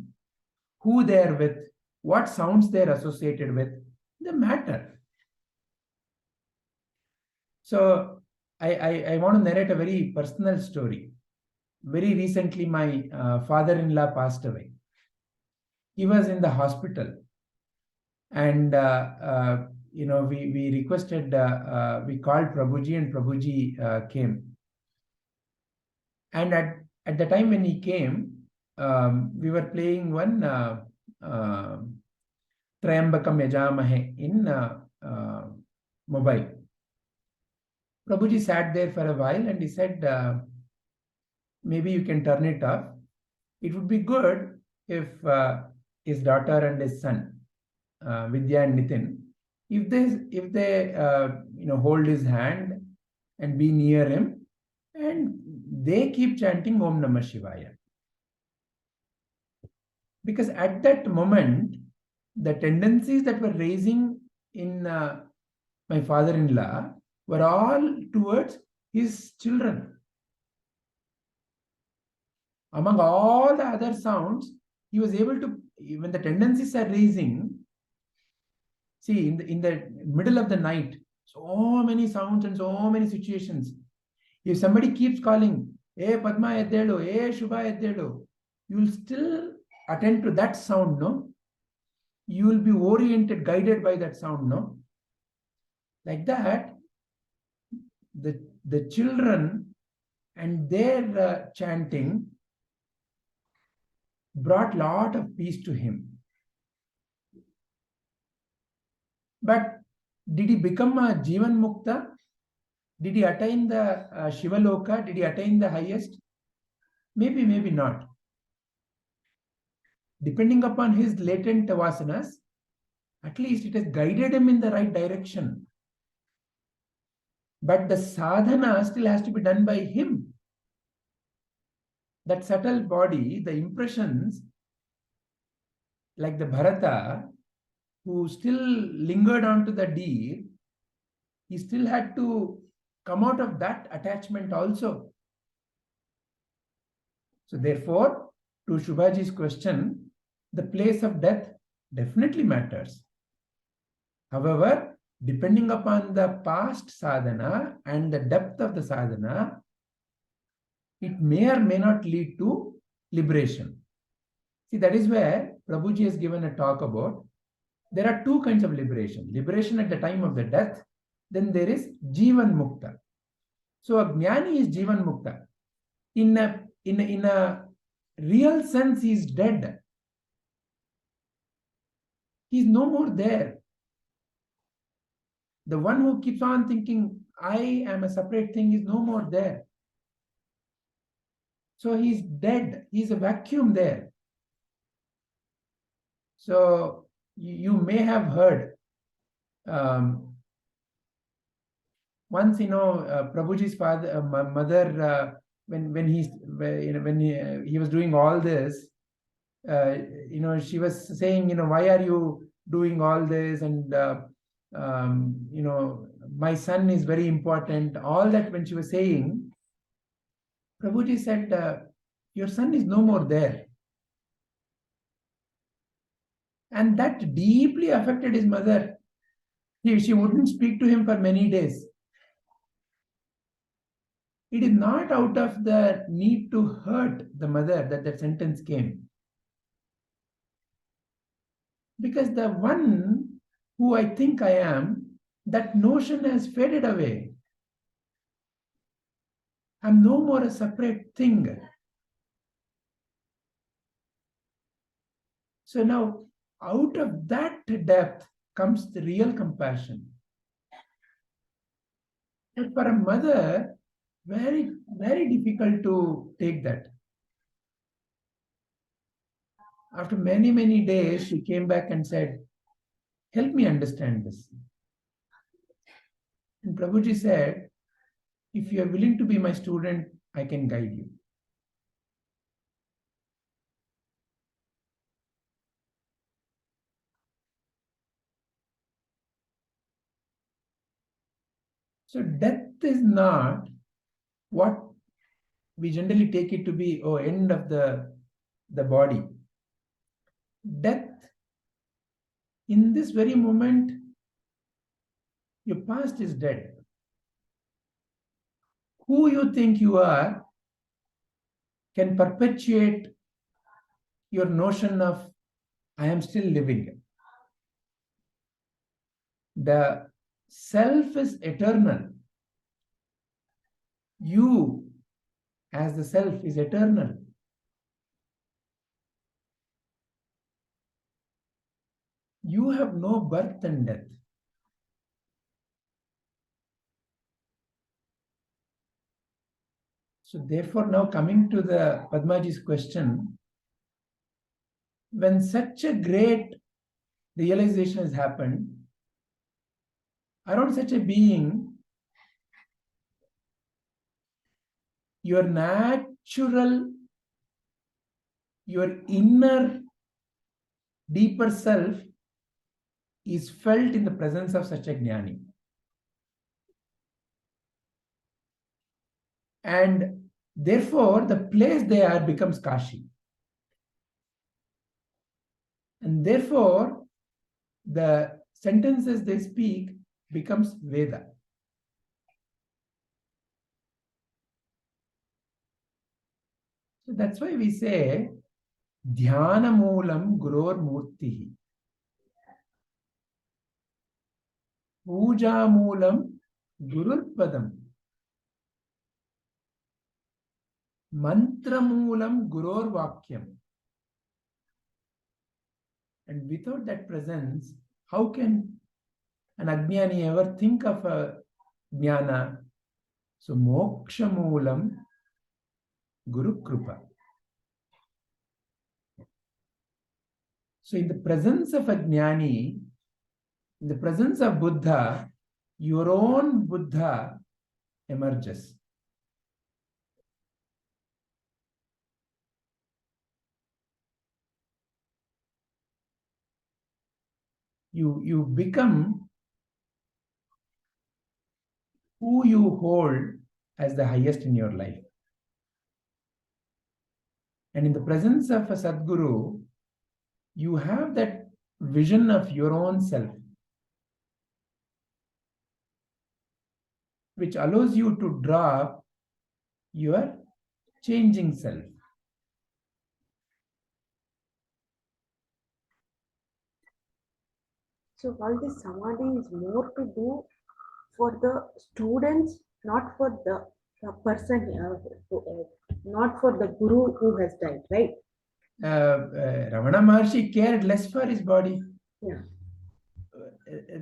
who they are with, what sounds they are associated with, they matter. So I want to narrate a very personal story. Very recently, my father-in-law passed away. He was in the hospital, and we requested, we called Prabhuji, and Prabhuji came. And at the time when he came, we were playing one Trayambakam Yajamahe in mobile. Prabhuji sat there for a while and he said, maybe you can turn it off. It would be good if his daughter and his son, Vidya and Nitin, if they hold his hand and be near him, and they keep chanting Om Namah Shivaya. Because at that moment, the tendencies that were raising in my father-in-law were all towards his children. Among all the other sounds, he was able to, when the tendencies are raising, see, in the middle of the night, so many sounds and so many situations. If somebody keeps calling, "Hey Padma Eddelu, hey Shubha Eddelu," you will still attend to that sound, no? You will be oriented, guided by that sound, no? Like that, the children and their chanting brought lot of peace to him. But did he become a Jivan Mukta? Did he attain the Shiva Loka? Did he attain the highest? Maybe, maybe not. Depending upon his latent vasanas, at least it has guided him in the right direction. But the sadhana still has to be done by him. That subtle body, the impressions, like the Bharata, who still lingered onto the deer, he still had to come out of that attachment also. So therefore, to Shubhaji's question, the place of death definitely matters. However, depending upon the past sadhana and the depth of the sadhana, it may or may not lead to liberation. See, that is where Prabhuji has given a talk about. There are two kinds of liberation. Liberation at the time of the death, then there is Jivan Mukta. So a Jnani is Jivan Mukta. In a real sense, he is dead. He is no more there. The one who keeps on thinking, I am a separate thing, is no more there. So he is dead. He is a vacuum there. So you may have heard once, Prabhuji's mother, when he was doing all this, she was saying, why are you doing all this? And my son is very important. All that when she was saying, Prabhuji said, your son is no more there. And that deeply affected his mother. She wouldn't speak to him for many days. It is not out of the need to hurt the mother that sentence came. Because the one who I think I am, that notion has faded away. I'm no more a separate thing. So now, out of that depth comes the real compassion. But for a mother, very, very difficult to take that. After many, many days, she came back and said, help me understand this. And Prabhuji said, if you are willing to be my student, I can guide you. So death is not what we generally take it to be, end of the body. Death, in this very moment, your past is dead. Who you think you are can perpetuate your notion of, I am still living. The self is eternal. You, as the self, is eternal. You have no birth and death. So therefore, now coming to the Padmaji's question, when such a great realization has happened, around such a being, your natural, your inner, deeper self is felt in the presence of such a Jnani. And therefore, the place they are becomes Kashi. And therefore, the sentences they speak becomes Veda. So that's why we say Dhyanamulam Guror-murtihi. Pujamulam Gurur-padam. Mantramulam Guror-vakyam. And without that presence, how can an Ajnani ever think of a Jnana? So, Mokshamulam Guru Krupa. So, in the presence of a Jnani, in the presence of Buddha, your own Buddha emerges. You become who you hold as the highest in your life. And in the presence of a Sadguru, you have that vision of your own self, which allows you to drop your changing self. So all this samadhi is more to do for the students, not for the person, not for the guru who has died, right? Ramana Maharshi cared less for his body. Yeah.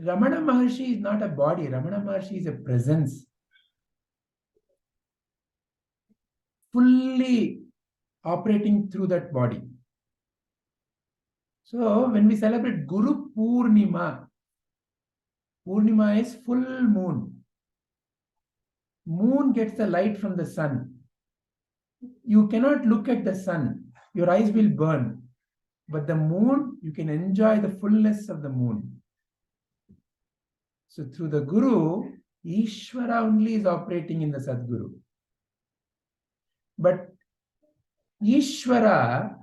Ramana Maharshi is not a body. Ramana Maharshi is a presence. Fully operating through that body. So when we celebrate Guru Purnima, Purnima is full moon. Moon gets the light from the sun. You cannot look at the sun. Your eyes will burn. But the moon, you can enjoy the fullness of the moon. So through the Guru, Ishvara only is operating in the Sadguru. But Ishvara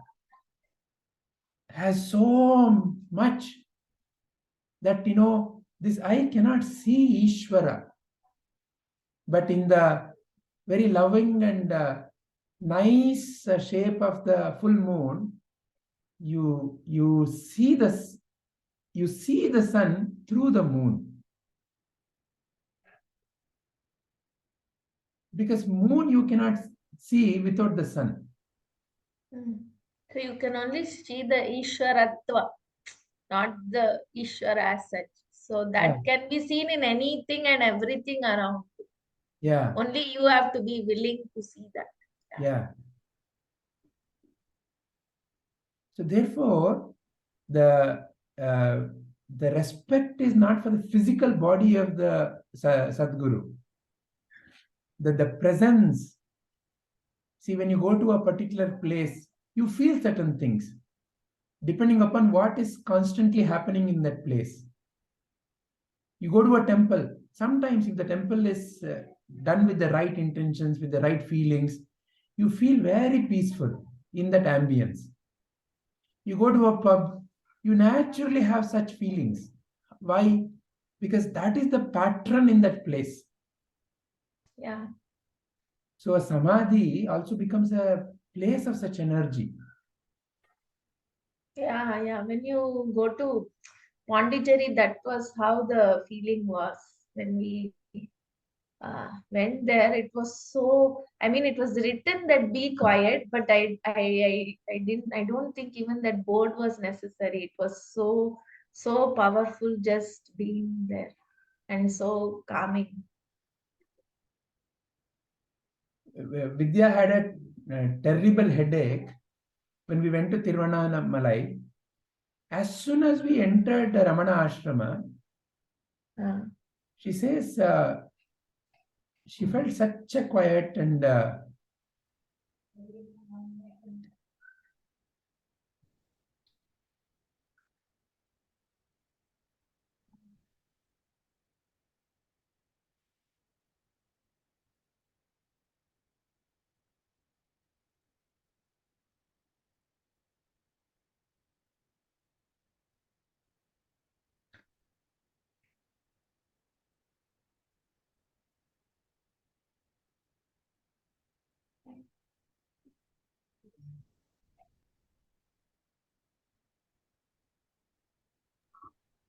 has so much that, this eye cannot see Ishvara. But in the very loving and nice shape of the full moon, you see the sun through the moon. Because moon you cannot see without the sun. So you can only see the Ishwaratva, not the Ishwara as such. So that can be seen in anything and everything around. Yeah. Only you have to be willing to see that. Yeah. So therefore, the respect is not for the physical body of the Sadguru. The presence. See, when you go to a particular place, you feel certain things depending upon what is constantly happening in that place. You go to a temple. Sometimes if the temple is done with the right intentions, with the right feelings, you feel very peaceful in that ambience. You go to a pub, you naturally have such feelings. Why? Because that is the pattern in that place. Yeah. So a samadhi also becomes a place of such energy. Yeah. When you go to Pondicherry, that was how the feeling was when we went there. It was so, it was written that be quiet, but I don't think even that board was necessary. It was so powerful just being there and so calming. Vidya had a terrible headache when we went to Tiruvannamalai. As soon as we entered the Ramana Ashrama, she says she felt such a quiet and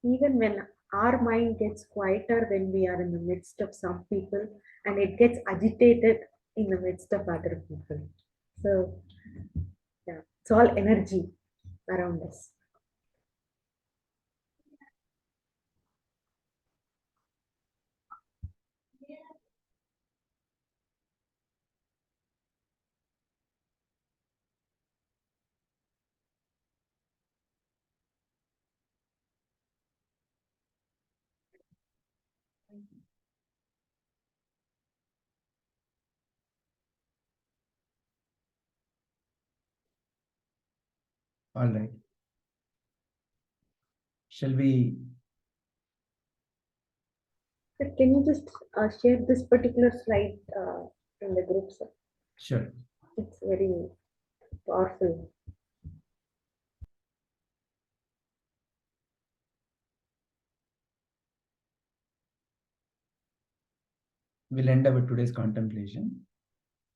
even when our mind gets quieter when we are in the midst of some people, and it gets agitated in the midst of other people. So, yeah, it's all energy around us. All right. Shall we? So can you just share this particular slide in the group, sir? Sure. It's very powerful. We'll end our today's contemplation.